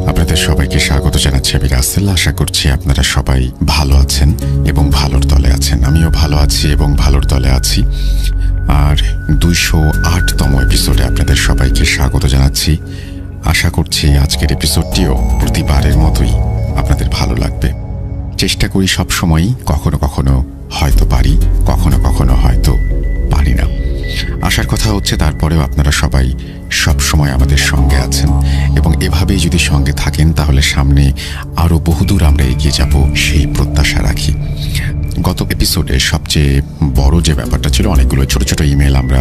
আপনাদের সবাইকে স্বাগত জানাচ্ছি আমি রাসেল। আশা করছি আপনারা সবাই ভালো আছেন এবং ভালোর দলে আছেন। আমিও ভালো আছি এবং ভালোর দলে আছি। আর 208তম এপিসোডে আপনাদের সবাইকে স্বাগত জানাচ্ছি। আশা করছি আজকের এপিসোডটিও প্রতিবারের মতোই আপনাদের ভালো লাগবে। চেষ্টা করি সবসময়ই, কখনো কখনো হয়তো পারি, কখনো কখনো হয়তো পারি না। আশার কথা হচ্ছে তারপরেও আপনারা সবাই সব সময় আমাদের সঙ্গে আছেন এবং এভাবেই যদি সঙ্গে থাকেন তাহলে সামনে আরও বহুদূর আমরা এগিয়ে যাব সেই প্রত্যাশা রাখি। গত এপিসোডে সবচেয়ে বড় যে ব্যাপারটা ছিল, অনেকগুলো ছোট ছোট ইমেল আমরা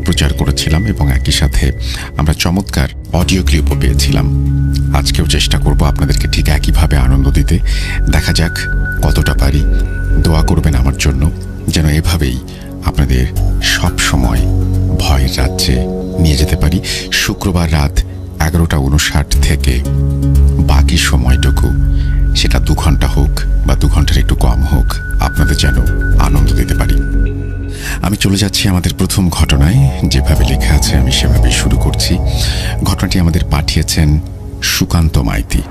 প্রচার করেছিলাম এবং একই সাথে আমরা চমৎকার অডিও ক্লিপও পেয়েছিলাম। আজকেও চেষ্টা করব আপনাদেরকে ঠিক একইভাবে আনন্দ দিতে। দেখা যাক কতটা পারি। দোয়া করবেন আমার জন্য যেন এভাবেই আপনাদের সব সময় ভয়ের রাজ্যে নিয়ে যেতে পারি। শুক্রবার রাত 11:59 থেকে বাকি সময়টুকু, সেটা 2 ঘন্টা হোক বা 2 ঘন্টার একটু কম হোক, আপনাদের যেন আনন্দ দিতে পারি। আমি চলে যাচ্ছি আমাদের প্রথম ঘটনায়। যেভাবে লেখা আছে আমি সেভাবেই শুরু করছি। ঘটনাটি আমাদের পাঠিয়েছেন সুকান্ত মাইতি।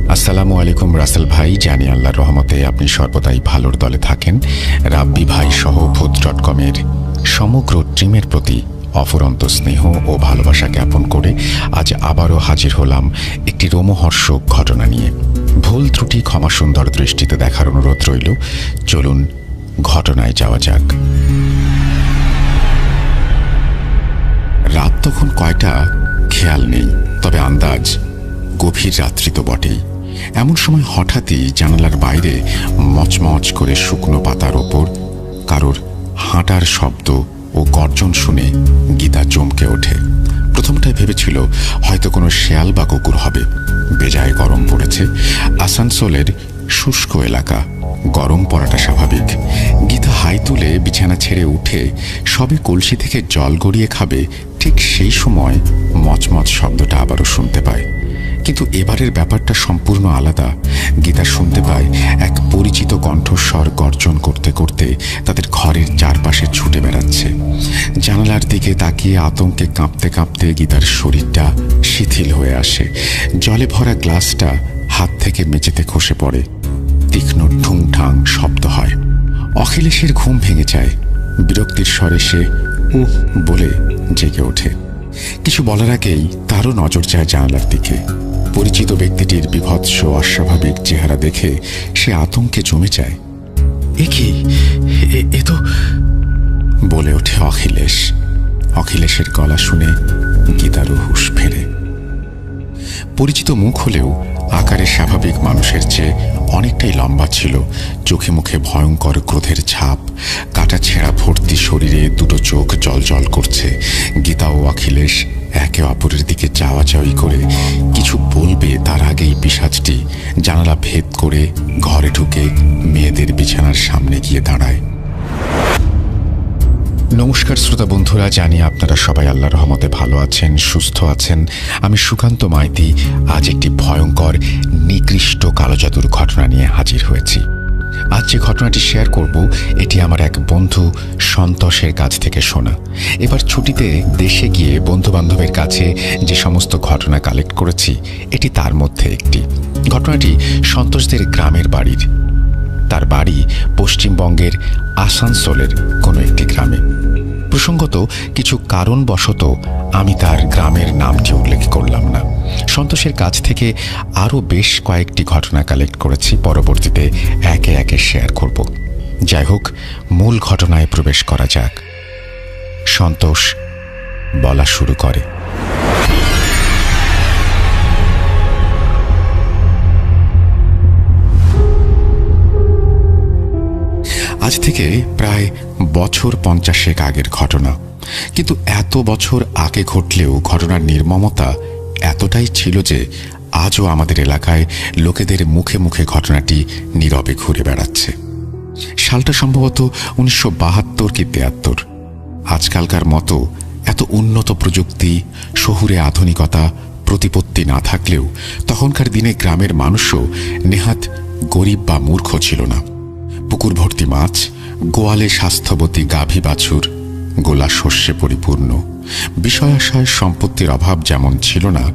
আসসালামু আলাইকুম রাসেল ভাই, জানি আল্লাহর রহমতে আপনি সর্বদাই ভালোর দলে থাকেন। রাব্বি ভাই সহ ভূত.com-এর সমগ্র টিমের প্রতি অফুরন্ত স্নেহ ও ভালোবাসা জ্ঞাপন করে আজ আবারও হাজির হলাম একটি রোমহর্ষক ঘটনা নিয়ে। ভুল ত্রুটি ক্ষমা সুন্দর দৃষ্টিতে দেখার অনুরোধ রইল। চলুন ঘটনায় যাওয়া যাক। রাত তখন কয়টা খেয়াল নেই, তবে আন্দাজ গভীর রাত্রি তো বটেই। এমন সময় হঠাৎই জানালার বাইরে মচমচ করে শুকনো পাতার ওপর কারোর হাঁটার শব্দ ও গর্জন শুনে গীতা চমকে ওঠে। প্রথমটায় ভেবেছিল হয়তো কোনো শেয়াল বা কুকুর হবে। বেজায় গরম পড়েছে। আসানসোলের শুষ্ক এলাকা, গরম পড়াটা স্বাভাবিক। গীতা হাই তুলে বিছানা ছেড়ে উঠে সবে কলসি থেকে জল গড়িয়ে খাবে, ঠিক সেই সময় মচমচ শব্দটা আবারও শুনতে পায়। কিন্তু এবারের ব্যাপারটা সম্পূর্ণ আলাদা। গীতা শুনতে পায় এক পরিচিত কণ্ঠস্বর গর্জন করতে করতে তাদের ঘরের চারপাশে ছুটে বেড়াচ্ছে। জানালার দিকে তাকিয়ে আতঙ্কে কাঁপতে কাঁপতে গীতার শরীরটা শিথিল হয়ে আসে। জলে ভরা গ্লাসটা হাত থেকে মেঝেতে খসে পড়ে। তীক্ষ্ণ ঠুংঠাং শব্দ হয়। অখিলেশের ঘুম ভেঙে যায়। বিরক্তির স্বরে সে উহ বলে জেগে ওঠে। কিছু বলার আগেই তারও নজর যায় জানালার দিকে। পরিচিত ব্যক্তিটির বিভৎস অস্বাভাবিক চেহারা দেখে সে আতঙ্কে জমে যায়। এ কি, এ তো, বলে ওঠে অখিলেশ। অখিলেশের গলা শুনে গীতারও হুঁশ ফেরে। পরিচিত মুখ হলেও আকারে স্বাভাবিক মানুষের চেয়ে অনেকটাই লম্বা ছিল। চোখে মুখে ভয়ঙ্কর ক্রোধের ছাপ। কাটা ছেঁড়া ভর্তি শরীরে দুটো চোখ জলজল করছে। গীতা ও অখিলেশ একে অপরের দিকে চাওয়াচাওয়ি করে কিছু বলবে তার আগেই পিশাচটি জানালা ভেদ করে ঘরে ঢুকে মেয়েদের বিছানার সামনে গিয়ে দাঁড়ায়। নমস্কার শ্রোতা বন্ধুরা, জানি আপনারা সবাই আল্লাহর রহমতে ভালো আছেন, সুস্থ আছেন। আমি সুকান্ত মাইতি আজ একটি ভয়ঙ্কর নিকৃষ্ট কালো জাদুর ঘটনা নিয়ে হাজির হয়েছি। আজ যে ঘটনাটি শেয়ার করব এটি আমার এক বন্ধু সন্তোষের কাছ থেকে শোনা। এবার ছুটিতে দেশে গিয়ে বন্ধু বান্ধবের কাছে যে সমস্ত ঘটনা কালেক্ট করেছি এটি তার মধ্যে একটি। ঘটনাটি সন্তোষদের গ্রামের বাড়ির। তার বাড়ি পশ্চিমবঙ্গের আসানসোলের কোনো একটি গ্রামে। প্রসঙ্গত কিছু কারণবশত আমি তার গ্রামের নামটি উল্লেখ করলাম না। সন্তোষের কাছ থেকে আরও বেশ কয়েকটি ঘটনা কালেক্ট করেছি, পরবর্তীতে একে একে শেয়ার করব। যাই হোক, মূল ঘটনায় প্রবেশ করা যাক। সন্তোষ বলা শুরু করে। আজ থেকে প্রায় বছর 50 আগের ঘটনা। কিন্তু এত বছর আগে ঘটলেও ঘটনার নির্মমতা এতটাই ছিল যে আজও আমাদের এলাকায় লোকেদের মুখে মুখে ঘটনাটি নীরবে ঘুরে বেড়াচ্ছে। সালটা সম্ভবত 1972 কি 73। আজকালকার মতো এত উন্নত প্রযুক্তি, শহুরে আধুনিকতা, প্রতিপত্তি না থাকলেও তখনকার দিনে গ্রামের মানুষও নেহাত গরিব বা মূর্খ ছিল না। পুকুর ভর্তি মাছ, গোয়ালে স্বাস্থ্যবতী গাভী বাছুর, গোলা শস্যে পরিপূর্ণ, বিষয়াশয় সম্পত্তির অভাব যেমন ছিল না,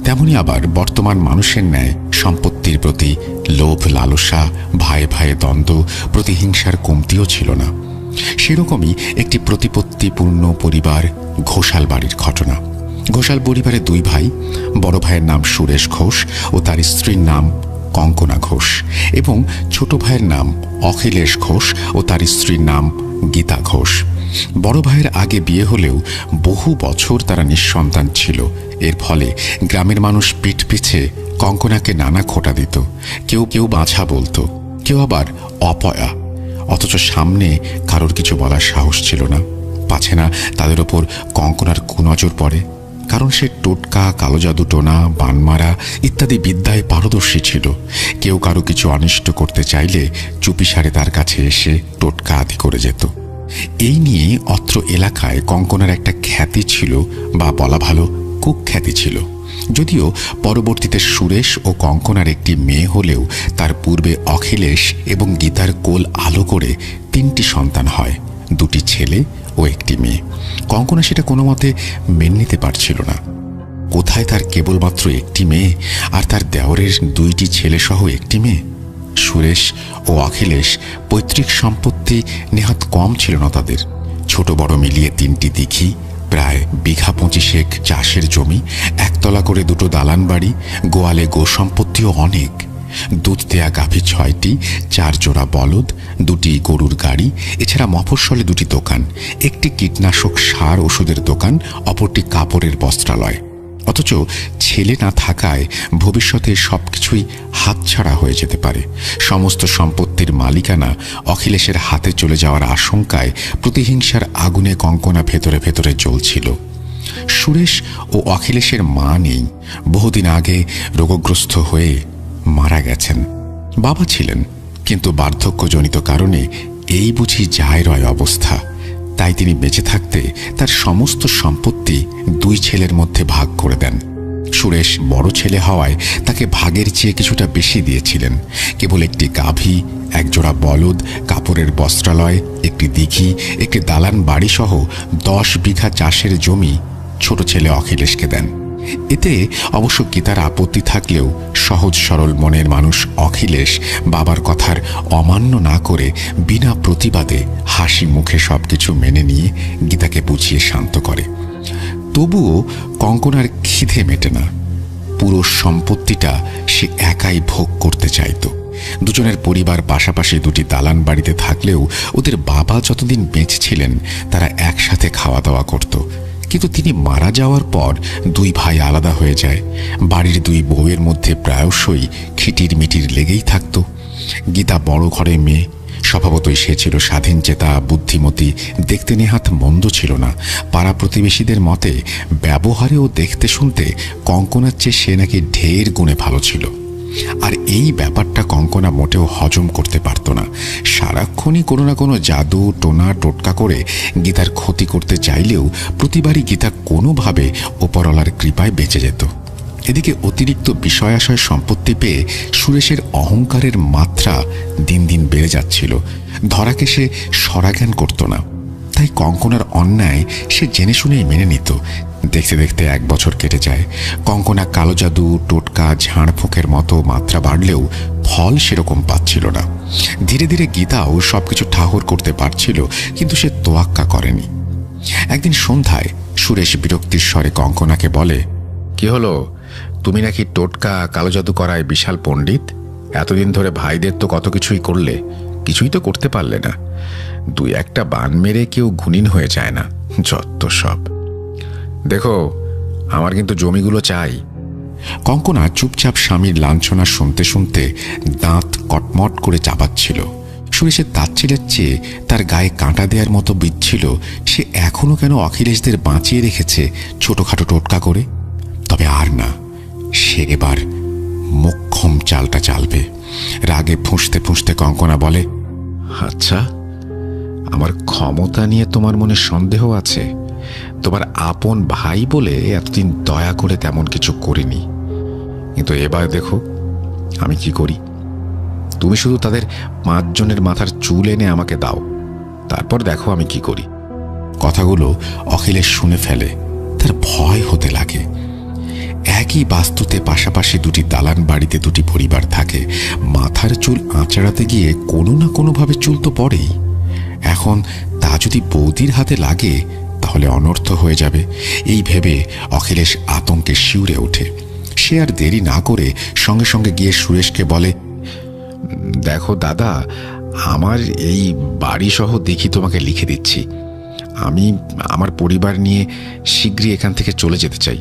তেমনি আবার বর্তমান মানুষের ন্যায় সম্পত্তির প্রতি লোভ লালসা, ভায়ে ভায়ে দ্বন্দ্ব, প্রতিহিংসার কমতিও ছিল না। সেরকমই একটি প্রতিপত্তিপূর্ণ পরিবার ঘোষাল বাড়ির ঘটনা। ঘোষাল পরিবারে দুই ভাই, বড় ভাইয়ের নাম সুরেশ ঘোষ ও তার স্ত্রীর নাম কঙ্কনা ঘোষ, এবং ছোট ভাইয়ের নাম অখিলেশ ঘোষ ও তার স্ত্রীর নাম গীতা ঘোষ। বড় ভাইয়ের আগে বিয়ে হলেও বহু বছর তারা নিঃসন্তান ছিল। এর ফলে গ্রামের মানুষ পিঠ পিছে কঙ্কনাকে নানা খোঁটা দিত। কেউ কেউ বাছা বলতো, কেউ আবার অপয়া। অথচ সামনে কারোর কিছু বলার সাহস ছিল না, পাছে না তাদের ওপর কঙ্কনার কুনজর পড়ে। কারণ সে টোটকা, কালো জাদু টোনা, বানমারা ইত্যাদি বিদ্যায় পারদর্শী ছিল। কেউ কারো কিছু অনিষ্ট করতে চাইলে চুপিসারে তার কাছে এসে টোটকা আদি করে যেত। এই নিয়ে অত্র এলাকায় কঙ্কনার একটা খ্যাতি ছিল, বা বলা ভালো কুখ্যাতি ছিল। যদিও পরবর্তীতে সুরেশ ও কঙ্কনার একটি মেয়ে হলেও তার পূর্বে অখিলেশ এবং গীতার কোল আলো করে 3টি সন্তান হয়, 2টি ছেলে ও একটি মেয়ে। কঙ্কনা সেটা কোনো মতে মেনে নিতে পারছিল না। কোথায় তার কেবলমাত্র একটি মেয়ে, আর তার দেওরের 2টি ছেলে সহ একটি মেয়ে? সুরেশ ও অখিলেশ পৈতৃক সম্পত্তি নেহাত কম ছিল না তাদের। ছোট বড় মিলিয়ে 3টি দিঘি, প্রায় বিঘা 25 চাষের জমি, একতলা করে 2টো দালান বাড়ি, গোয়ালে গো সম্পত্তিও অনেক। দুধ দেয়া গাভী 6টি, 4 জোড়া বলদ, 2টি গরুর গাড়ি, এছাড়া মফস্বলে 2টি দোকান, একটি কীটনাশক সার ওষুধের দোকান, অপরটি কাপড়ের বস্ত্রালয়। অথচ ছেলে না থাকায় ভবিষ্যতে সবকিছুই হাতছাড়া হয়ে যেতে পারে। সমস্ত সম্পত্তির মালিকানা অখিলেশের হাতে চলে যাওয়ার আশঙ্কায় প্রতিহিংসার আগুনে কঙ্কনা ভেতরে ভেতরে জ্বলছিল। সুরেশ ও অখিলেশের মা নেই, বহুদিন আগে রোগগ্রস্ত হয়ে মারা গেছেন। বাবা ছিলেন, কিন্তু বার্ধক্যজনিত কারণে এই বুঝি যায় রয় অবস্থা। তাই তিনি বেঁচে থাকতে তার সমস্ত সম্পত্তি 2 ছেলের মধ্যে ভাগ করে দেন। সুরেশ বড় ছেলে হওয়ায় তাকে ভাগের চেয়ে কিছুটা বেশি দিয়েছিলেন। কেবল একটি গাভী, 1 জোড়া বলদ, কাপড়ের বস্ত্রালয়, একটি দিঘি, একটি দালান বাড়ি সহ 10 বিঘা চাষের জমি ছোট ছেলে অখিলেশকে দেন। এতে অবশ্য গীতার আপত্তি থাকলেও সহজ সরল মনের মানুষ অখিলেশ বাবার কথার অমান্য না করে বিনা প্রতিবাদে হাসি মুখে সবকিছু মেনে নিয়ে গীতাকে বুঝিয়ে শান্ত করে। তবুও কঙ্কনার খিদে মেটে না। পুরো সম্পত্তিটা সে একাই ভোগ করতে চাইত। দুজনের পরিবার পাশাপাশি 2টি দালান বাড়িতে থাকলেও ওদের বাবা যতদিন বেঁচে ছিলেন তারা একসাথে খাওয়া দাওয়া করত। কিন্তু তিনি মারা যাওয়ার পর 2 ভাই আলাদা হয়ে যায়। বাড়ির 2 বউয়ের মধ্যে প্রায়শই খিটির মিটির লেগেই থাকত। গীতা বড় ঘরে মেয়ে, স্বভাবতই সে ছিল স্বাধীনচেতা, বুদ্ধিমতী, দেখতে নেহাত মন্দ ছিল না। পাড়া প্রতিবেশীদের মতে ব্যবহারে ও দেখতে শুনতে কঙ্কনার চেয়ে সে নাকি ঢের গুণে ভালো ছিল। আর এই ব্যাপারটা কঙ্কনা মোটেও হজম করতে পারত না। সারাক্ষণই কোনো না কোনো জাদু টোনা টোটকা করে গীতার ক্ষতি করতে চাইলেও প্রতিবারই গীতা কোনোভাবে ওপরওয়ালার কৃপায় বেঁচে যেত। এদিকে অতিরিক্ত বিষয়াশয় সম্পত্তি পেয়ে সুরেশের অহংকারের মাত্রা দিন দিন বেড়ে যাচ্ছিল। ধরাকে সে সরাজ্ঞান করত না। তাই কঙ্কনার অন্যায় সে জেনে শুনেই মেনে নিত। দেখতে দেখতে 1 বছর কেটে যায়। কঙ্কনা কালো জাদু, টোটকা, ঝাড়ফুঁকের মতো মাত্রা বাড়লেও ফল সেরকম পাচ্ছিল না। ধীরে ধীরে গীতাও সবকিছু ঠাহর করতে পারছিল, কিন্তু সে তোয়াক্কা করেনি। একদিন সন্ধ্যায় সুরেশ বিরক্তির স্বরে কঙ্কনাকে বলে, কি হলো, তুমি নাকি টোটকা কালো জাদু করায় বিশাল পণ্ডিত? এতদিন ধরে ভাইদের তো কত কিছুই করলে, কিছুই তো করতে পারলে না। 2-1টা বান মেরে কেউ গুণিন হয়ে যায় না, যত সব। দেখো, আমার কিন্তু জমিগুলো চাই। কঙ্কনা চুপচাপ স্বামীর লাঞ্ছনা শুনতে শুনতে দাঁত কটমট করে চাপাচ্ছিল। সুরেশের তাচ্ছিলের চেয়ে তার গায়ে কাঁটা দেওয়ার মতো বিচ্ছিল সে এখনো কেন অখিলেশদের বাঁচিয়ে রেখেছে ছোটখাটো টোটকা করে। তবে আর না, সে এবার মোক্ষম চালটা চালবে। রাগে ফুঁসতে ফুঁসতে কঙ্কনা বলে, আচ্ছা, আমার ক্ষমতা নিয়ে তোমার মনে সন্দেহ আছে? তোমার আপন ভাই বলে এতদিন দয়া করে তেমন কিছু করিনি, কিন্তু এবার দেখো আমি কি করি। তুমি শুধু তাদের 5 জনের মাথার চুল এনে আমাকে দাও, তারপর দেখো আমি কি করি। কথাগুলো অখিলেশ শুনে ফেলে। তার ভয় হতে লাগে। একই বাস্তুতে পাশাপাশি দুটি দালান বাড়িতে দুটি পরিবার থাকে। মাথার চুল আঁচড়াতে গিয়ে কোনো না কোনোভাবে চুল তো পড়েই। এখন তা যদি বৌদির হাতে লাগে তাহলে অনর্থ হয়ে যাবে। এই ভেবে অখিলেশ আতঙ্কে শিউরে ওঠে। সে আর দেরি না করে সঙ্গে সঙ্গে গিয়ে সুরেশকে বলে, দেখো দাদা, আমার এই বাড়ি সহ দেখি তোমাকে লিখে দিচ্ছি। আমি আমার পরিবার নিয়ে শীঘ্রই এখান থেকে চলে যেতে চাই।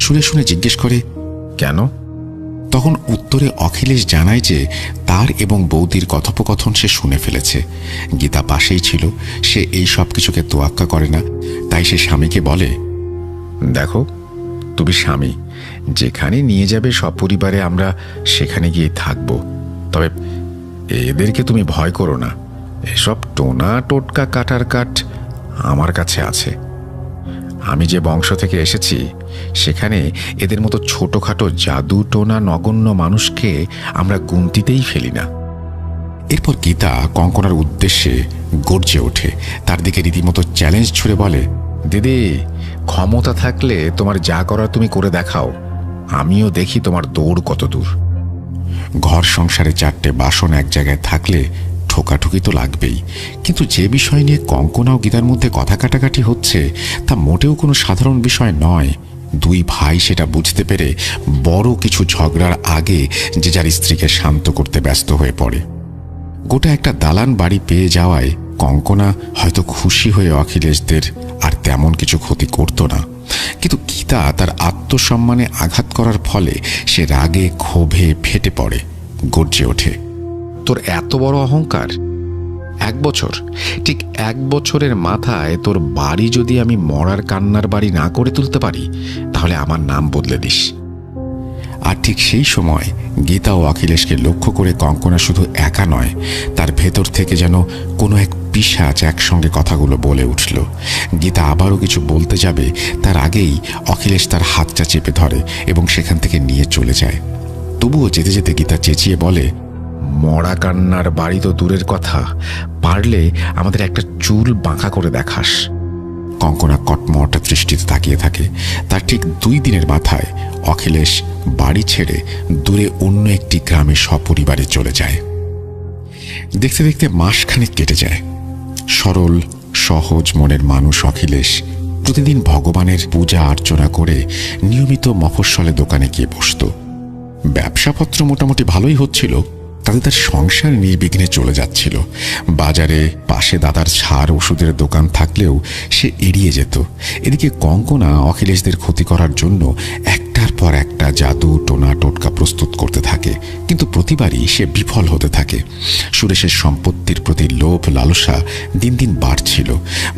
সুরেশ শুনে জিজ্ঞেস করে, কেন? তখন উত্তরে অখিলেশ জানায় যে তার এবং বৌদির কথোপকথন সে শুনে ফেলেছে। গীতা পাশেই ছিল। সে এই সব কিছুকে তোয়াক্কা করে না। তাই সে স্বামীকে বলে, দেখো, তুমি স্বামী, যেখানে নিয়ে যাবে সপরিবারে আমরা সেখানে গিয়ে থাকব। তবে এদেরকে তুমি ভয় করো না। এসব টোনা টোটকা কাটার কাঠ আমার কাছে আছে। আমি যে বংশ থেকে এসেছি সেখানে এদের মতো ছোটখাটো জাদু টোনা নগণ্য মানুষকে আমরা গুনতিতেই ফেলি না। এরপর গীতা কঙ্কনার উদ্দেশ্যে গর্জে ওঠে। তার দিকে রীতিমতো চ্যালেঞ্জ ছুড়ে বলে, দিদি, ক্ষমতা থাকলে তোমার যা করার তুমি করে দেখাও। আমিও দেখি তোমার দৌড় কত দূর। ঘর সংসারে চারটে বাসন এক জায়গায় থাকলে ঠোকাঠুকি তো লাগবেই। কিন্তু যে বিষয় নিয়ে কঙ্কনা ও গীতার মধ্যে কথা কাটাকাটি হচ্ছে তা মোটেও কোনো সাধারণ বিষয় নয়। দুই ভাই সেটা বুঝতে পেরে বড় কিছু ঝগড়ার আগে যে যার স্ত্রীকে শান্ত করতে ব্যস্ত হয়ে পড়ে। গোটা একটা দালান বাড়ি পেয়ে যাওয়ায় কঙ্কনা হয়তো খুশি হয়ে অখিলেশদের আর তেমন কিছু ক্ষতি করত না। কিন্তু গীতা তার আত্মসম্মানে আঘাত করার ফলে সে রাগে ক্ষোভে ফেটে পড়ে, গর্জে ওঠে, তোর এত বড় অহংকার! ঠিক এক বছরের মাথায় তোর বাড়ি যদি আমি মরার কান্নার বাড়ি না করে তুলতে পারি তাহলে আমার নাম বদলে দিস। আর ঠিক সেই সময় গীতা ও অখিলেশকে লক্ষ্য করে কঙ্কনা শুধু একা নয়, তার ভেতর থেকে যেন কোনো এক পিশাচ একসঙ্গে কথাগুলো বলে উঠল। গীতা আবারও কিছু বলতে যাবে, তার আগেই অখিলেশ তার হাতটা চেপে ধরে এবং সেখান থেকে নিয়ে চলে যায়। তবুও যেতে যেতে গীতা চেঁচিয়ে বলে, মরা কান্নার বাড়ি তো দূরের কথা, পারলে আমাদের একটা চুল বাঁকা করে দেখাস। কঙ্কনা কটমটা দৃষ্টিতে তাকিয়ে থাকে। তার ঠিক 2 দিনের মাথায় অখিলেশ বাড়ি ছেড়ে দূরে অন্য একটি গ্রামে সপরিবারে চলে যায়। দেখতে দেখতে মাসখানেক কেটে যায়। সরল সহজ মনের মানুষ অখিলেশ প্রতিদিন ভগবানের পূজা অর্চনা করে নিয়মিত মফস্বলে দোকানে গিয়ে বসত। ব্যবসাপত্র মোটামুটি ভালোই হচ্ছিল, তাতে তার সংসার নির্বিঘ্নে চলে যাচ্ছিল। বাজারে পাশে দাদার ছাড় ওষুধের দোকান থাকলেও সে এড়িয়ে যেত। এদিকে কঙ্কনা অখিলেশদের ক্ষতি করার জন্য একটার পর একটা জাদু টোনা টোটকা প্রস্তুত করতে থাকে, কিন্তু প্রতিবারই সে বিফল হতে থাকে। সুরেশের সম্পত্তির প্রতি লোভ লালসা দিন দিন বাড়ছিল।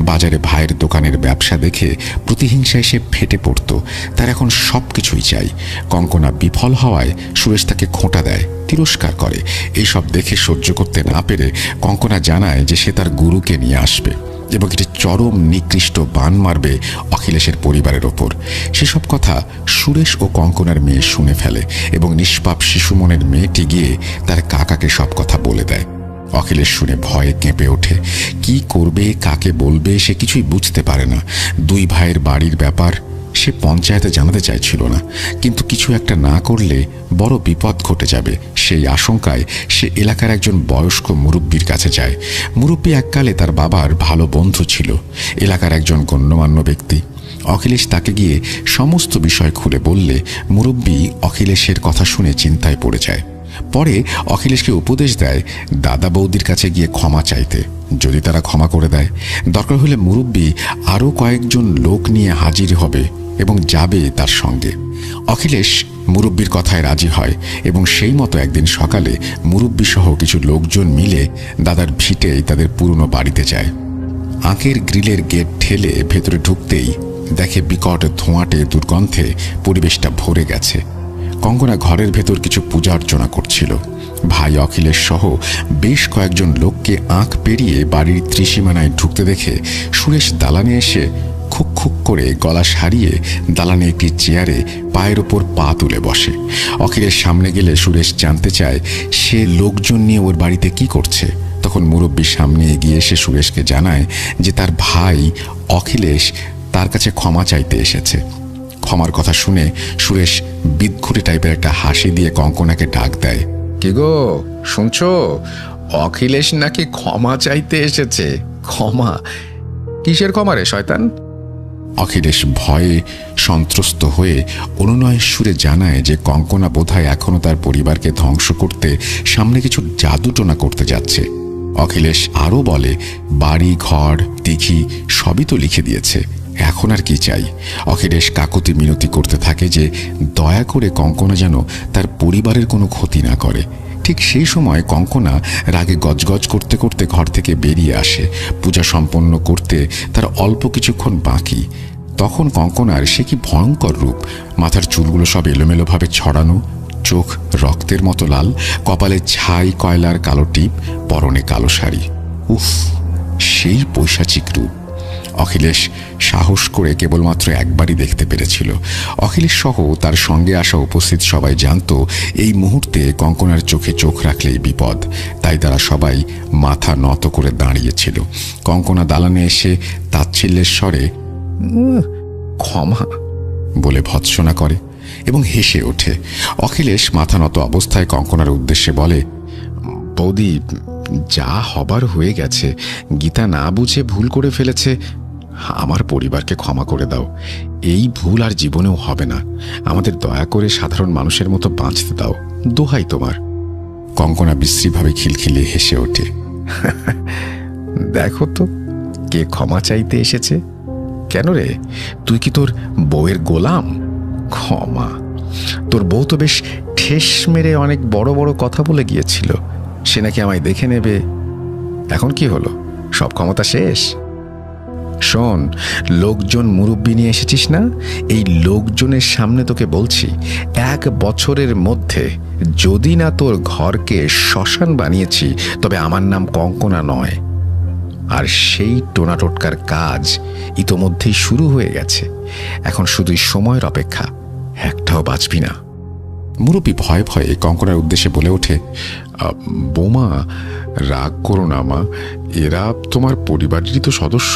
বাজারে ভাইয়ের দোকানের ব্যবসা দেখে প্রতিহিংসায় সে ফেটে পড়ত। তার এখন সব কিছুই চাই। কঙ্কনা বিফল হওয়ায় সুরেশ তাকে খোঁটা দেয়, তিরস্কার করে। এইসব দেখে সহ্য করতে না পেরে কঙ্কনা জানায় যে সে তার গুরুকে নিয়ে আসবে এবং একটি চরম নিকৃষ্ট বান মারবে অখিলেশের পরিবারের ওপর। সেসব কথা সুরেশ ও কঙ্কনার মেয়ে শুনে ফেলে এবং নিষ্পাপ শিশু মনের মেয়েটি গিয়ে তার কাকাকে সব কথা বলে দেয়। অখিলেশ শুনে ভয়ে কেঁপে ওঠে। কি করবে, কাকে বলবে সে কিছুই বুঝতে পারে না। 2 ভাইয়ের বাড়ির ব্যাপার সে পঞ্চায়েতে জানাতে চাইছিল না, কিন্তু কিছু একটা না করলে বড় বিপদ ঘটে যাবে সেই আশঙ্কায় সে এলাকার একজন বয়স্ক মুরব্বীর কাছে যায়। মুরব্বী এককালে তার বাবার ভালো বন্ধু ছিল, এলাকার একজন গণ্যমান্য ব্যক্তি। অখিলেশ তাকে গিয়ে সমস্ত বিষয় খুলে বললে মুরব্বী অখিলেশের কথা শুনে চিন্তায় পড়ে যায়। পরে অখিলেশকে উপদেশ দেয় দাদা বৌদির কাছে গিয়ে ক্ষমা চাইতে, যদি তারা ক্ষমা করে দেয়। দরকার হলে মুরব্বী আরও কয়েকজন লোক নিয়ে হাজির হবে এবং যাবে তার সঙ্গে। অখিলেশ মুরব্বীর কথায় রাজি হয় এবং সেই মতো একদিন সকালে মুরব্বী সহ কিছু লোকজন মিলে দাদার ভিটেই তাদের পুরনো বাড়িতে যায়। আঁকের গ্রিলের গেট ঠেলে ভেতরে ঢুকতেই দেখে বিকট ধোঁয়াটে দুর্গন্ধে পরিবেশটা ভরে গেছে। কঙ্কনা ঘরের ভেতর কিছু পূজা অর্চনা করছিল। ভাই অখিলেশ সহ বেশ কয়েকজন লোককে আঁক পেরিয়ে বাড়ির ত্রিসীমানায় ঢুকতে দেখে সুরেশ দালানে এসে খুক খুক করে গলা সারিয়ে দালানে একটি চেয়ারে পায়ের ওপর পা তুলে বসে। অখিলেশ সামনে গেলে সুরেশ জানতে চায় সে লোকজন নিয়ে ওর বাড়িতে কি করছে। তখন মুরব্বী সামনে এগিয়ে এসে সুরেশকে জানায় যে তার ভাই অখিলেশ তার কাছে ক্ষমা চাইতে এসেছে। ক্ষমার কথা শুনে সুরেশ বিদঘুটে টাইপের একটা হাসি দিয়ে কঙ্কনাকে ডাক দেয়। কি গো, শুনছো? অখিলেশ নাকি ক্ষমা চাইতে এসেছে। ক্ষমা? কিসের ক্ষমা রে শয়তান? অখিলেশ ভয়ে সন্ত্রস্ত হয়ে অনুনয়ের সুরে জানায় যে কঙ্কনা বোধহয় এখনো তার পরিবারকে ধ্বংস করতে সামনে কিছু জাদুটোনা করতে যাচ্ছে। অখিলেশ আরও বলে, বাড়ি ঘর দিঘি সবই তো লিখে দিয়েছে, এখন আর কি চাই। অখিলেশ কাকুতি মিনতি করতে থাকে যে দয়া করে কঙ্কনা যেন তার পরিবারের কোনো ক্ষতি না করে। ঠিক সেই সময় কঙ্কনা রাগে গজগজ করতে করতে ঘর থেকে বেরিয়ে আসে। পূজা সম্পন্ন করতে তার অল্প কিছুক্ষণ বাকি। তখন কঙ্কনার সে কি ভয়ঙ্কর রূপ! মাথার চুলগুলো সব এলোমেলোভাবে ছড়ানো, চোখ রক্তের মতো লাল, কপালে ছাই কয়লার কালো টিপ, পরনে কালো শাড়ি। উফ, সেই পৈশাচিক রূপ! অখিলেশ সাহস করে কেবলমাত্র একবারই দেখতে পেরেছিল। অখিলেশ সহ তার সঙ্গে আসা উপস্থিত সবাই জানত এই মুহূর্তে কঙ্কনার চোখে চোখ রাখলেই বিপদ। তাই তারা সবাই মাথা নত করে দাঁড়িয়েছিল। কঙ্কনা দালানে এসে তাচ্ছিল্যের স্বরে ক্ষমা বলে ভৎসনা করে এবং হেসে ওঠে। অখিলেশ মাথা নত অবস্থায় কঙ্কনার উদ্দেশ্যে বলে, বৌদি, যা হবার হয়ে গেছে। গীতা না বুঝে ভুল করে ফেলেছে, আমার পরিবারকে ক্ষমা করে দাও। এই ভুল আর জীবনেও হবে না। আমাদের দয়া করে সাধারণ মানুষের মতো বাঁচতে দাও, দোহাই তোমার। কঙ্কনা বিশ্রীভাবে খিলখিলিয়ে হেসে ওঠে। দেখো তো কে ক্ষমা চাইতে এসেছে। কেন রে, তুই কি তোর বউয়ের গোলাম? ক্ষমা? তোর বউ তো বেশ ঠেস মেরে অনেক বড় বড় কথা বলে গিয়েছিল, সে নাকি আমায় দেখে নেবে। এখন কি হলো, সব ক্ষমতা শেষ? শোন, লোকজন মুরব্বি নিয়ে এসেছিস না, এই লোকজনের সামনে তোকে বলছি, 1 বছরের মধ্যে যদি না তোর ঘরকে শ্মশান বানিয়েছি, তবে আমার নাম কঙ্কনা নয়। আর সেই টোনাটোটকার কাজ ইতোমধ্যেই শুরু হয়ে গেছে। এখন শুধুই সময়ের অপেক্ষা, একটাও বাঁচবি না। মুরব্বী ভয়ে ভয়ে কঙ্কনার উদ্দেশ্যে বলে ওঠে, বৌমা, রাগ করো না মা, এরা তোমার পরিবারেরই তো সদস্য।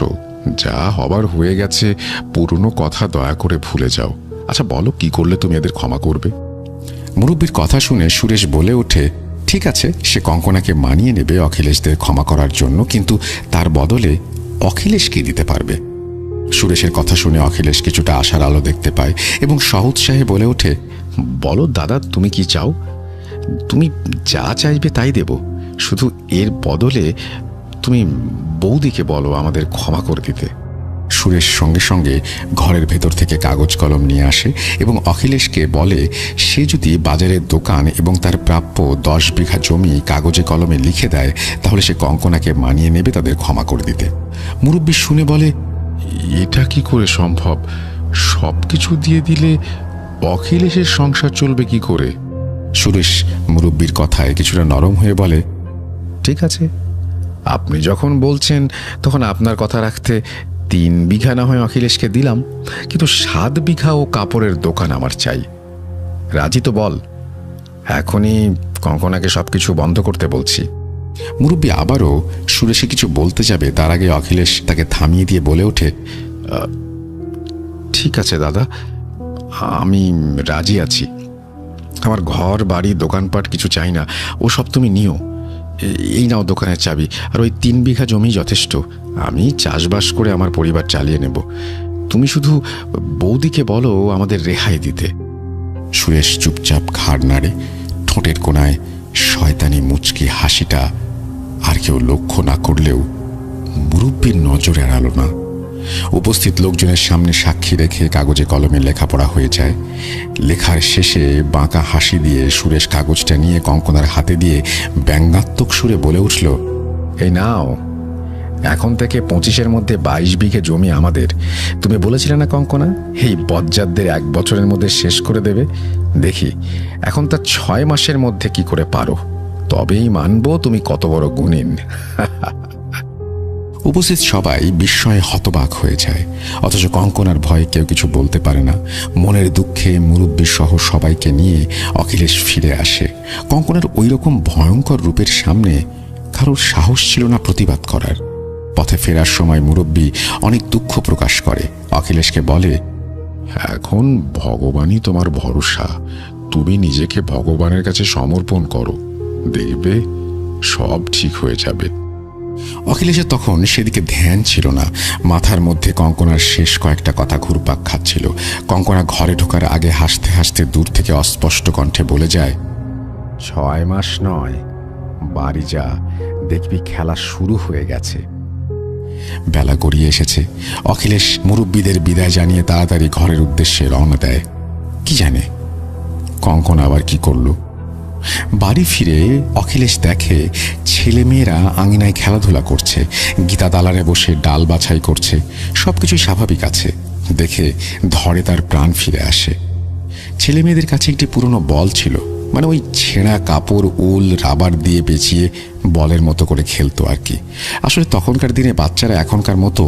যা হবার হয়ে গেছে, পুরনো কথা দয়া করে ভুলে যাও। আচ্ছা বলো, কি করলে তুমি এদের ক্ষমা করবে? মুরব্বীর কথা শুনে সুরেশ বলে ওঠে, ঠিক আছে, সে কঙ্কনাকে মানিয়ে নেবে অখিলেশদের ক্ষমা করার জন্য, কিন্তু তার বদলে অখিলেশ কি দিতে পারবে? সুরেশের কথা শুনে অখিলেশ কিছুটা আশার আলো দেখতে পায় এবং সহৎসাহে বলে ওঠে, বলো দাদা, তুমি কি চাও? তুমি যা চাইবে তাই দেব, শুধু এর বদলে তুমি বৌদিকে বলো আমাদের ক্ষমা করে দিতে। সুরেশ সঙ্গে সঙ্গে ঘরের ভেতর থেকে কাগজ কলম নিয়ে আসে এবং অখিলেশকে বলে সে যদি বাজারের দোকান এবং তার প্রাপ্য 10 বিঘা জমি কাগজে কলমে লিখে দেয়, তাহলে সে কঙ্কনাকে মানিয়ে নেবে তাদের ক্ষমা করে দিতে। মুরব্বী শুনে বলে, এটা কি করে সম্ভব? সব কিছু দিয়ে দিলে অখিলেশের সংসার চলবে কি করে? সুরেশ মুরব্বীর কথায় কিছুটা নরম হয়ে বলে, ঠিক আছে, আপনি যখন বলছেন তখন আপনার কথা রাখতে 3 বিঘা না হয় অখিলেশকে দিলাম, কিন্তু 7 বিঘা ও কাপড়ের দোকান আমার চাই। রাজি তো বল? এখনই কঙ্কনাকে সবকিছু বন্ধ করতে বলছি। মুরব্বী আবারও সুরেশে কিছু বলতে যাবে, তার আগে অখিলেশ তাকে থামিয়ে দিয়ে বলে ওঠে, ঠিক আছে দাদা, আমি রাজি আছি। আমার ঘর বাড়ি দোকানপাট কিছু চাই না, ও সব তুমি নিও। এই নাও দোকানের চাবি, আর ওই 3 বিঘা জমি যথেষ্ট। আমি চাষবাস করে আমার পরিবার চালিয়ে নেব। তুমি শুধু বৌদিকে বলো আমাদের রেহাই দিতে। সুরেশ চুপচাপ ঘাড় নাড়ে, ঠোঁটের কোণায় শয়তানি মুচকি হাসিটা আর কেউ লক্ষ্য না করলেও মুরব্বীর নজর এড়ালো না। উপস্থিত লোকজনের সামনে সাক্ষী রেখে কাগজে কলমে লেখাপড়া হয়ে যায়। লেখার শেষে বাঁকা হাসি দিয়ে সুরেশ কাগজটা নিয়ে কঙ্কনার হাতে দিয়ে ব্যঙ্গাত্মক সুরে বলে উঠল, এই নাও, এখন থেকে 25-এর মধ্যে 22 বিঘে জমি আমাদের। তুমি বলেছিলে না কঙ্কনা, এই বজ্জাতদের 1 বছরের মধ্যে শেষ করে দেবে? দেখি এখন তা 6 মাসের মধ্যে কি করে পারো, তবেই মানবো তুমি কত বড় গুণিন। উপস্থিত সবাই বিস্ময়ে হতবাক হয়ে যায়, অথচ কঙ্কনার ভয়ে কেউ কিছু বলতে পারে না। মনের দুঃখে মুরব্বী সহ সবাইকে নিয়ে অখিলেশ ফিরে আসে। কঙ্কনার ওই রকম ভয়ঙ্কর রূপের সামনে কারোর সাহস ছিল না প্রতিবাদ করার। পথে ফেরার সময় মুরব্বী অনেক দুঃখ প্রকাশ করে। অখিলেশকে বলে, এখন ভগবানই তোমার ভরসা, তুমি নিজেকে ভগবানের কাছে সমর্পণ করো, দেখবে সব ঠিক হয়ে যাবে। অখিলেশের তখন সেদিকে ধ্যান ছিল না। মাথার মধ্যে কঙ্কনার শেষ কয়েকটা কথা ঘুরপাক খাচ্ছিল। কঙ্কনা ঘরে ঢোকার আগে হাসতে হাসতে দূর থেকে অস্পষ্ট কণ্ঠে বলে যায়, 6 মাস নয়, বাড়ি যা, দেখবি খেলা শুরু হয়ে গেছে। বেলা গড়িয়ে এসেছে। অখিলেশ মুরব্বীদের বিদায় জানিয়ে তাড়াতাড়ি ঘরের উদ্দেশ্যে রওনা দেয়। কি জানে কঙ্কনা আবার কি করল। বাড়ি ফিরে অখিলেশ দেখে ছেলেমেয়েরা আঙিনায় খেলাধুলা করছে, গীতা দালানে বসে ডাল বাছাই করছে। সবকিছুই স্বাভাবিক আছে দেখে ধরে তার প্রাণ ফিরে আসে। ছেলে মেয়েদের কাছে একটি পুরনো বল ছিল, মানে ওই ছেঁড়া কাপড়, উল, রাবার দিয়ে পেঁচিয়ে বলের মতো করে খেলতো আর কি। আসলে তখনকার দিনে বাচ্চারা এখনকার মতো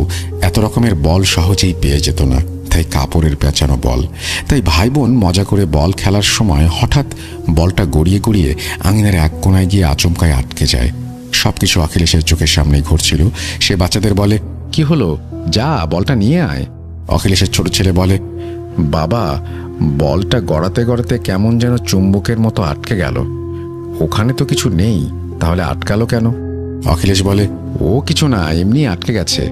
এত রকমের বল সহজেই পেয়ে যেত না, তাই কাপড়ের পেঁচানো বল। তাই ভাই বোন মজা করে বল খেলার সময় হঠাৎ বলটা গড়িয়ে গড়িয়ে আঙিনার এক কোনায় গিয়ে আচমকায় আটকে যায়। সবকিছু অখিলেশের চোখের সামনেই ঘটছিল। সে বাচ্চাদের বলে, কি হলো, যা বলটা নিয়ে আয়। অখিলেশের ছোট ছেলে বলে, বাবা, বলটা গড়াতে গড়াতে কেমন যেন চুম্বকের মতো আটকে গেল। ওখানে তো কিছু নেই, তাহলে আটকালো কেন? অখিলেশ বলে, ও কিছু না, এমনি আটকে গেছে।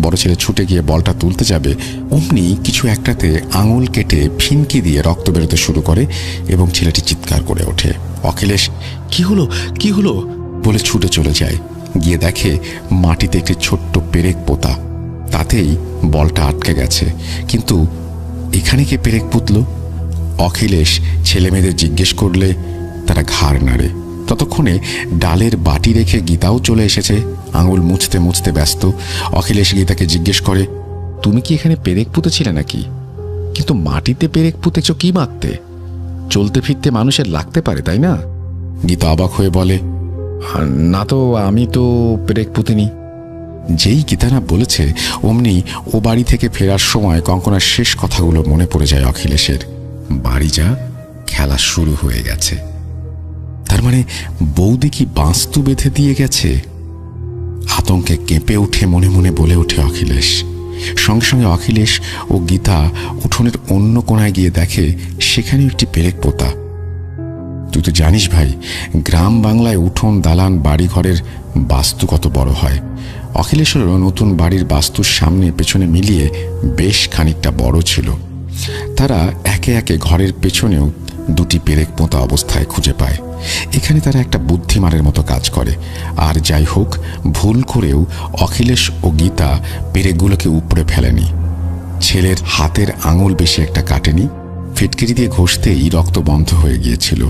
বড় ছেলে ছুটে গিয়ে বলটা তুলতে যাবে, অমনি কিছু একটাতে আঙুল কেটে ফিনকি দিয়ে রক্ত বেরোতে শুরু করে এবং ছেলেটি চিৎকার করে ওঠে। অখিলেশ কি হলো কি হলো বলে ছুটে চলে যায়। গিয়ে দেখে মাটিতে একটি ছোট্ট পেরেক পোতা, তাতেই বলটা আটকে গেছে। কিন্তু এখানে কে পেরেক পুতল? অখিলেশ ছেলে মেয়েদের জিজ্ঞেস করলে তারা ঘাড় নাড়ে। ততক্ষণে ডালের বাটি রেখে গীতাও চলে এসেছে, আঙুল মুছতে মুছতে ব্যস্ত। অখিলেশ গীতাকে জিজ্ঞেস করে, তুমি কি এখানে পেরেক পুঁতেছিলে নাকি? কিন্তু মাটিতে পেরেক পুঁতেছ কি মারতে? চলতে ফিরতে মানুষের লাগতে পারে, তাই না? গীতা অবাক হয়ে বলে, না তো, আমি তো পেরেক পুঁতিনি। যেই গীতা না বলেছে অমনি ও বাড়ি থেকে ফেরার সময় কঙ্কনার শেষ কথাগুলো মনে পড়ে যায় অখিলেশের। বাড়ি যা, খেলা শুরু হয়ে গেছে। তার মানে বৌদি কি বাস্তু বেঁধে দিয়ে গেছে? আতঙ্কে কেঁপে উঠে মনে মনে বলে ওঠে অখিলেশ। সঙ্গে সঙ্গে অখিলেশ ও গীতা উঠোনের অন্য কোণায় গিয়ে দেখে সেখানে একটি পেরেক পোতা। তুই তো জানিস ভাই, গ্রাম বাংলায় উঠোন, দালান, বাড়ি ঘরের বাস্তু কত বড় হয়। অখিলেশেরও নতুন বাড়ির বাস্তুর সামনে পেছনে মিলিয়ে বেশ খানিকটা বড় ছিল। তারা একে একে ঘরের পেছনেও দুটি পেরেক পোঁতা অবস্থায় খুঁজে পায়। এখানে তারা একটা বুদ্ধিমানের মতো কাজ করে। আর যাই হোক, ভুল করেও অখিলেশ ও গীতা পেরেকগুলোকে উপড়ে ফেলেনি। ছেলের হাতের আঙুল বেশি একটা কাটেনি, ফিটকিরি দিয়ে ঘষতেই রক্ত বন্ধ হয়ে গিয়েছিল।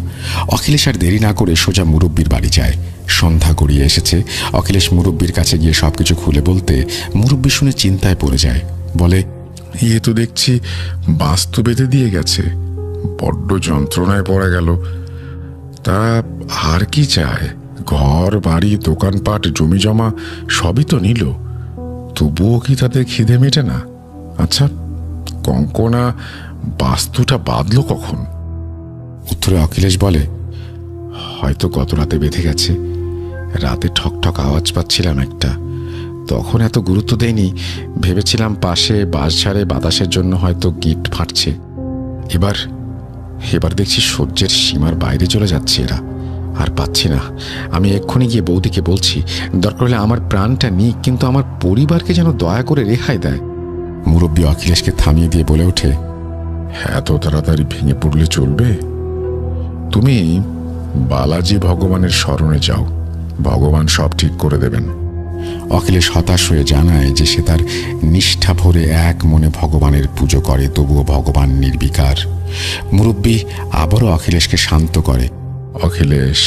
অখিলেশ আর দেরি না করে সোজা মুরব্বির বাড়ি যায়। সন্ধ্যা গড়িয়ে এসেছে। অখিলেশ মুরব্বির কাছে গিয়ে সবকিছু খুলে বলতে মুরব্বি শুনে চিন্তায় পড়ে যায়। বলে, এ তো দেখছি বাস্তু বেঁধে দিয়ে গেছে, বড্ড যন্ত্রণায় পড়ে গেল। তারা আর কি চায়? ঘর বাড়ি, দোকানপাট, জমি জমা সবই তো নিল, তবুও কি তাদের খিদে মেটে না? আচ্ছা, কঙ্কনা বাস্তুটা বাঁধলো কখন? উত্তরে অখিলেশ বলে, হয়তো গত রাতে বেঁধে গেছে। রাতে ঠক ঠক আওয়াজ পাচ্ছিলাম একটা, তখন এত গুরুত্ব দেয়নি, ভেবেছিলাম পাশে বাঁশঝাড়ে বাতাসের জন্য হয়তো গিট ফাটছে। এবার দেখছি সহ্যের সীমার বাইরে চলে যাচ্ছে এরা, আর পাচ্ছি না। আমি এক্ষুনি গিয়ে বৌদিকে বলছি, দরকার হলে আমার প্রাণটা নিক, কিন্তু আমার পরিবারকে যেন দয়া করে রেহাই দেয়। মুরব্বী অখিলেশকে থামিয়ে দিয়ে বলে ওঠে, এত তাড়াতাড়ি ভেঙে পড়লে চলবে? তুমি বালাজি ভগবানের শরণে যাও, ভগবান সব ঠিক করে দেবেন। অখিলেশ হতাশ হয়ে জানায় যে সে তার নিষ্ঠা ভরে এক মনে ভগবানের পুজো করে, তবুও ভগবান নির্বিকার। মুরব্বী আবারও অখিলেশকে শান্ত করে। অখিলেশ,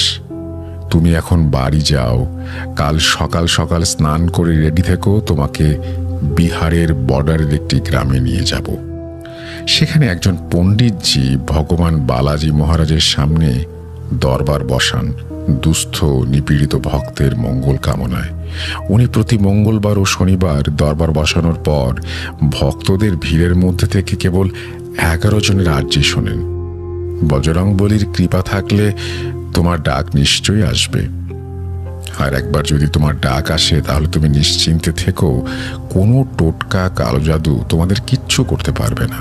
তুমি এখন বাড়ি যাও, কাল সকাল সকাল স্নান করে রেডি থেকো, তোমাকে বিহারের বর্ডারের একটি গ্রামে নিয়ে যাব। সেখানে একজন পণ্ডিতজি ভগবান বালাজি মহারাজের সামনে দরবার বসান দুস্থ নিপীড়িত ভক্তের মঙ্গল কামনায়। উনি প্রতি মঙ্গলবার ও শনিবার দরবার বসানোর পর ভক্তদের ভিড়ের মধ্যে থেকে কেবল 11 জনের আর্জি শোনেন। বজরং বলির কৃপা থাকলে তোমার ডাক নিশ্চয়ই আসবে। আর একবার যদি তোমার ডাক আসে তাহলে তুমি নিশ্চিন্তে থেকো, কোনো টোটকা কালো জাদু তোমাদের কিচ্ছু করতে পারবে না।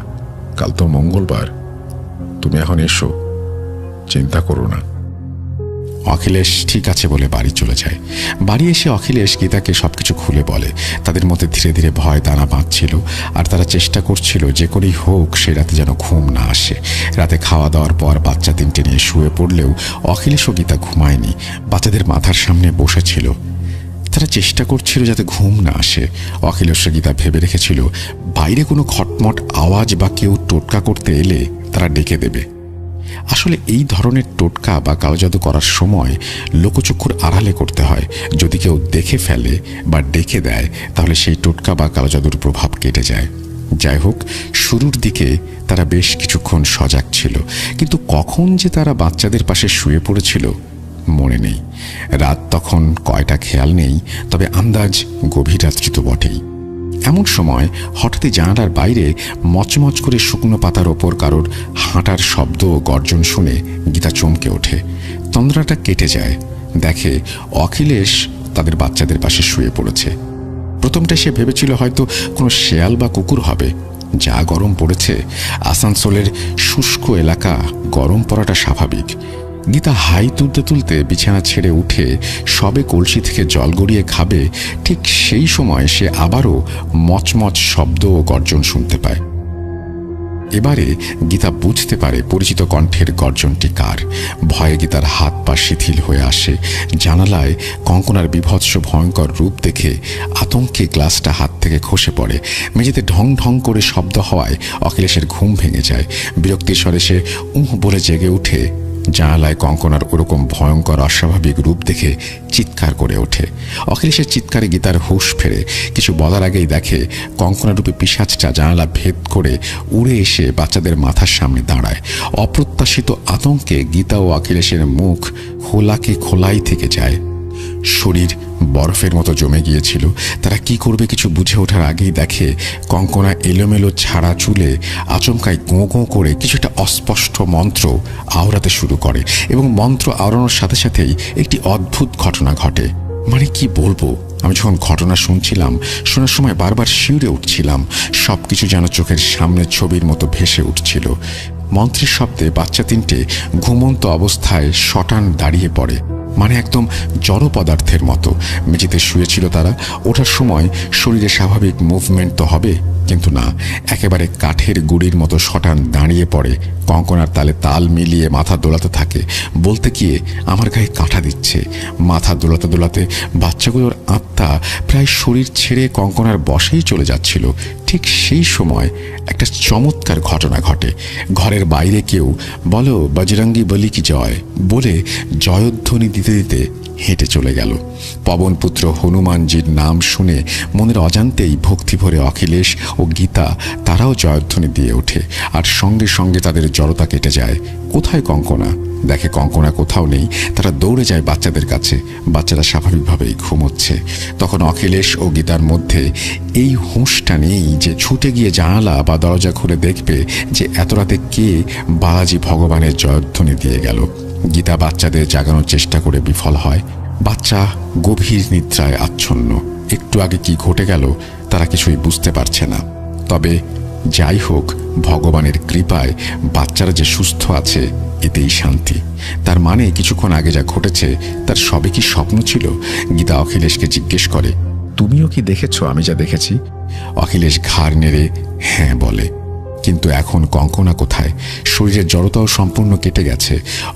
কাল তো মঙ্গলবার, তুমি এখন এসো, চিন্তা করো না। অখিলেশ ঠিক আছে বলে বাড়ি চলে যায়। বাড়ি এসে অখিলেশ গীতাকে সবকিছু খুলে বলে। তাদের মধ্যে ধীরে ধীরে ভয় দানা বাঁধছিল, আর তারা চেষ্টা করছিল যে করেই হোক সে রাতে যেন ঘুম না আসে। রাতে খাওয়া দাওয়ার পর বাচ্চা তিনটে নিয়ে শুয়ে পড়লেও অখিলেশ ও গীতা ঘুমায়নি, বাচ্চাদের মাথার সামনে বসেছিল। তারা চেষ্টা করছিল যাতে ঘুম না আসে। অখিলেশ ও গীতা ভেবে রেখেছিল বাইরে কোনো খটমট আওয়াজ বা কেউ টোটকা করতে এলে তারা ডেকে দেবে। আসলে এই ধরনের টোটকা বা কালোজাদু করার সময় লোকচক্ষুর আড়ালে করতে হয়। যদি কেউ দেখে ফেলে বা ডেকে দেয় তাহলে সেই টোটকা বা কালোজাদুর প্রভাব কেটে যায়। যাই হোক, শুরুর দিকে তারা বেশ কিছুক্ষণ সজাগ ছিল, কিন্তু কখন যে তারা বাচ্চাদের পাশে শুয়ে পড়েছিল মনে নেই। রাত তখন কয়টা খেয়াল নেই, তবে আন্দাজ গভীর রাত্রি তো বটেই। এমন সময় হঠাৎই জানালার বাইরে মচমচ করে শুকনো পাতার ওপর কারোর হাঁটার শব্দ ও গর্জন শুনে গীতা চমকে ওঠে। তন্দ্রাটা কেটে যায়, দেখে অখিলেশ তাদের বাচ্চাদের পাশে শুয়ে পড়েছে। প্রথমটা সে ভেবেছিল হয়তো কোনো শেয়াল বা কুকুর হবে। যা গরম পড়েছে, আসানসোলের শুষ্ক এলাকা, গরম পড়াটা স্বাভাবিক। গীতা হাই তুলতে তুলতে বিছানা ছেড়ে উঠে সবে কলসি থেকে জল গড়িয়ে খাবে, ঠিক সেই সময় সে আবারও মচমচ শব্দ ও গর্জন শুনতে পায়। এবারে গীতা বুঝতে পারে পরিচিত কণ্ঠের গর্জনটি কার। ভয়ে গীতার হাত পা শিথিল হয়ে আসে। জানালায় কঙ্কনার বিভৎস ভয়ঙ্কর রূপ দেখে আতঙ্কে গ্লাসটা হাত থেকে খসে পড়ে। মেঝেতে ঢং ঢং করে শব্দ হওয়ায় অখিলেশের ঘুম ভেঙে যায়। বিরক্তির স্বরে সে বলে জেগে উঠে। জানালায় কঙ্কনার ওরকম ভয়ঙ্কর অস্বাভাবিক রূপ দেখে চিৎকার করে ওঠে। অখিলেশের চিৎকারে গীতার হুঁশ ফেরে। কিছু বলার আগেই দেখে কঙ্কনা রূপে পিশাচটা জানালা ভেদ করে উড়ে এসে বাচ্চাদের মাথার সামনে দাঁড়ায়। অপ্রত্যাশিত আতঙ্কে গীতা ও অখিলেশের মুখ খোলাকে খোলাই থেকে যায়। শরীর বরফের মতো জমে গিয়েছিল। তারা কি করবে কিছু বুঝে ওঠার আগেই দেখে কঙ্কনা এলোমেলো ছাড়া চুলে আচমকায় গোঁ গোঁ করে কিছুটা অস্পষ্ট মন্ত্র আওড়াতে শুরু করে, এবং মন্ত্র আওড়ানোর সাথে সাথেই একটি অদ্ভুত ঘটনা ঘটে। মানে কি বলবো, আমি যখন ঘটনা শুনছিলাম, শোনার সময় বারবার শিউরে উঠছিলাম। সবকিছু যেন চোখের সামনে ছবির মতো ভেসে উঠছিল। মন্ত্রের শব্দে বাচ্চা তিনটে ঘুমন্ত অবস্থায় শটান দাঁড়িয়ে পড়ে, মানে একদম জড় পদার্থের মতো। মেঝেতে শুয়েছিল তারা। ওঠার সময় শরীরে স্বাভাবিক মুভমেন্ট তো হবে, কিন্তু না, একেবারে কাঠের গুঁড়ির মতো শটান দাঁড়িয়ে পড়ে। কঙ্কনার তালে তাল মিলিয়ে মাথা দোলাতে থাকে। বলতে গিয়ে আমার গায়ে কাঁটা দিচ্ছে। মাথা দোলাতে দোলাতে বাচ্চাগুলোর আত্মা প্রায় শরীর ছেড়ে কঙ্কনার বশেই চলে যাচ্ছিল। ঠিক সেই সময় একটা চমৎকার ঘটনা ঘটে। ঘরের বাইরে কেউ বলো বজরঙ্গী বলি কি জয় বলে জয়ধ্বনি দিতে দিতে হেঁটে চলে গেল। পবনপুত্র হনুমানজির নাম শুনে মনের অজান্তেই ভক্তি ভরে অখিলেশ ও গীতা তারাও জয়ধ্বনি দিয়ে ওঠে, আর সঙ্গে সঙ্গে তাদের জড়তা কেটে যায়। কোথায় কঙ্কনা? দেখে কঙ্কনা কোথাও নেই। তারা দৌড়ে যায় বাচ্চাদের কাছে। বাচ্চারা স্বাভাবিকভাবেই ঘুমোচ্ছে। তখন অখিলেশ ও গীতার মধ্যে এই হুঁশটা নেই যে ছুটে গিয়ে জানালা বা দরজা খুলে দেখবে যে এত রাতে কে বালাজি ভগবানের জয়ধ্বনি দিয়ে গেল। গীতা বাচ্চাদের জাগানোর চেষ্টা করে বিফল হয়। বাচ্চা গভীর নিদ্রায় আচ্ছন্ন। একটু আগে কি ঘটে গেল তারা কিছুই বুঝতে পারছে না। তবে যাই হোক, ভগবানের কৃপায় বাচ্চারা যে সুস্থ আছে এতেই শান্তি। তার মানে কিছুক্ষণ আগে যা ঘটেছে তার সবে কি স্বপ্ন ছিল? গীতা অখিলেশকে জিজ্ঞেস করে, তুমিও কি দেখেছো আমি যা দেখেছি? অখিলেশ ঘাড় নেড়ে হ্যাঁ বলে। কিন্তু এখন কঙ্কনা কোথায়? শরীরের জড়তাও সম্পূর্ণ কেটে গেছে।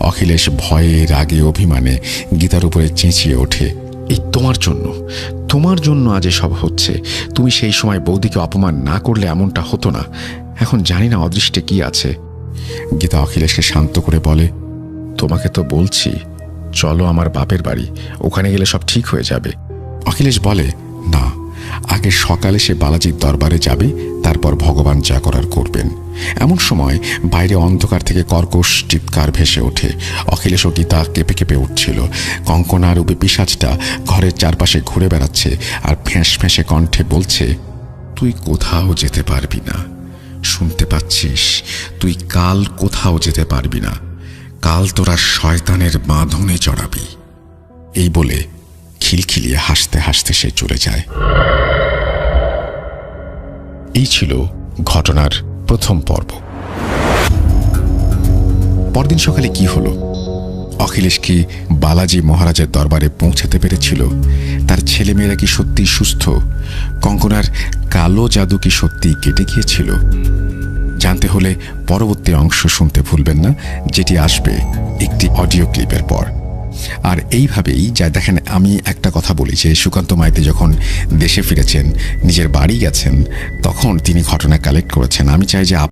অখিলেশ ভয়ে রাগে অভিমানে গীতার উপরে চেঁচিয়ে ওঠে, এই তোমার জন্য আজ এসব হচ্ছে। তুমি সেই সময় বৌদিকে অপমান না করলে এমনটা হতো না। এখন জানি না অদৃষ্টে কি আছে। গীতা অখিলেশকে শান্ত করে বলে, তোমাকে তো বলছি চলো আমার বাপের বাড়ি, ওখানে গেলে সব ঠিক হয়ে যাবে। অখিলেশ বলে, না, আগে সকালে সে বালাজির দরবারে যাবে, তারপর ভগবান যা করার করবেন। এমন সময় বাইরে অন্ধকার থেকে কর্কশ চিৎকার ভেসে ওঠে। অখিলেশ ও গীতা কেঁপে কেঁপে উঠছিল। কঙ্কনা রূপে পিশাচটা ঘরের চারপাশে ঘুরে বেড়াচ্ছে আর ফ্যাঁস ফ্যাঁসে কণ্ঠে বলছে, তুই কোথাও যেতে পারবি না, শুনতে পাচ্ছিস? তুই কাল কোথাও যেতে পারবি না। কাল তোরা শয়তানের বাঁধনে চড়াবি। এই বলে খিলখিলিয়ে হাসতে হাসতে সে চলে যায়। এই ছিল ঘটনার প্রথম পর্ব। পরদিন সকালে কি হলো? অখিলেশ কি বালাজি মহারাজের দরবারে পৌঁছাতে পেরেছিল? তার ছেলেমেয়েরা কি সত্যি সুস্থ? কঙ্কনার কালো জাদু কি সত্যি কেটে গিয়েছিল? জানতে হলে পরবর্তী অংশ শুনতে ভুলবেন না, যেটি আসবে একটি অডিও ক্লিপের পর। আর এইভাবেই যা দেখেন, আমি একটা কথা বলি যে সুকান্ত মাইতি যখন দেশে ফিরেছেন, নিজের বাড়ি গেছেন, তখন তিনি ঘটনা কালেক্ট করেছেন। আমি চাই যে